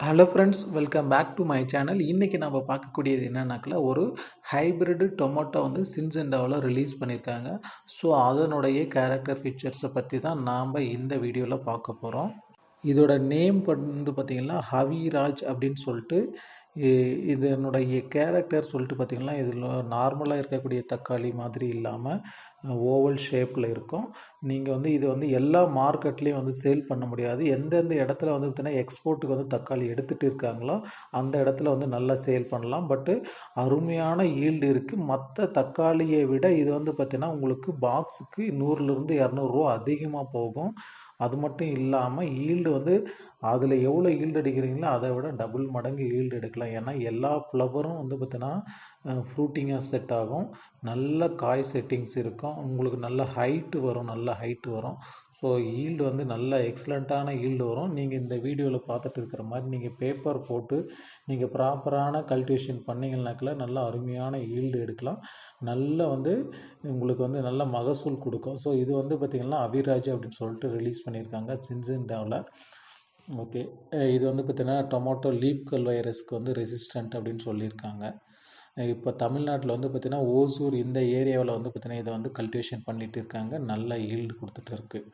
Hello friends, welcome back to my channel. இன்றைக்கி நம்ம பார்க்கக்கூடியது என்னன்னாக்கா ஒரு ஹைப்ரிட் டொமேட்டோ வந்து சின்சென்டாவில் ரிலீஸ் பண்ணியிருக்காங்க. ஸோ அதனுடைய கேரக்டர் ஃபீச்சர்ஸை பற்றி தான் நாம் இந்த வீடியோவில் பார்க்க போகிறோம். இதோட நேம் வந்து பார்த்திங்கன்னா ஹவிராஜ் அப்படின்னு சொல்லிட்டு இதனுடைய கேரக்டர் சொல்லிட்டு பார்த்திங்கன்னா இதில் நார்மலாக இருக்கக்கூடிய தக்காளி மாதிரி இல்லாமல் ஓவல் ஷேப்பில் இருக்கும். நீங்கள் வந்து இது வந்து எல்லா மார்க்கெட்லேயும் வந்து சேல் பண்ண முடியாது. எந்தெந்த இடத்துல வந்து பார்த்திங்கன்னா எக்ஸ்போர்ட்டுக்கு வந்து தக்காளி எடுத்துகிட்டு இருக்காங்களோ அந்த இடத்துல வந்து நல்லா சேல் பண்ணலாம். பட்டு அருமையான ஈல்டு இருக்குது. மற்ற தக்காளியை விட இது வந்து பார்த்திங்கன்னா உங்களுக்கு பாக்ஸுக்கு 100லேருந்து 200 அதிகமாக போகும். அது மட்டும் இல்லாமல் ஈல்டு வந்து அதில் எவ்வளோ ஈல்டு எடுக்கிறீங்களோ அதை விட டபுள் மடங்கு ஈல்டு எடுக்கலாம். ஏன்னா எல்லா ஃப்ளவரும் வந்து பார்த்தீங்கன்னா ஃப்ரூட்டிங்காக செட் ஆகும். நல்ல காய் செட்டிங்ஸ் இருக்கும். உங்களுக்கு நல்ல ஹைட்டு வரும். நல்ல ஹைட்டு வரும். ஸோ ஈல்டு வந்து நல்ல எக்ஸலண்ட்டான ஈல்டு வரும். நீங்கள் இந்த வீடியோவில் பார்த்துட்டு இருக்கிற மாதிரி நீங்கள் பேப்பர் போட்டு நீங்கள் ப்ராப்பரான கல்டிவேஷன் பண்ணிங்கனாக்கில் நல்ல அருமையான ஈல்டு எடுக்கலாம். நல்ல வந்து உங்களுக்கு வந்து நல்ல மகசூல் கொடுக்கும். ஸோ இது வந்து பார்த்திங்கன்னா அவிராஜ் அப்படின்னு சொல்லிட்டு ரிலீஸ் பண்ணியிருக்காங்க சின்சென்டாவில். ஓகே, இது வந்து பார்த்திங்கன்னா டொமேட்டோ லீஃப் கல் வைரஸ்க்கு வந்து ரெசிஸ்டண்ட் அப்படின்னு சொல்லியிருக்காங்க. இப்போ தமிழ்நாட்டில் வந்து பார்த்திங்கன்னா ஓசூர் இந்த ஏரியாவில் வந்து பார்த்திங்கன்னா இதை வந்து கல்டிவேஷன் பண்ணிகிட்டு இருக்காங்க. நல்ல ஈல்டு கொடுத்துட்டு இருக்குது.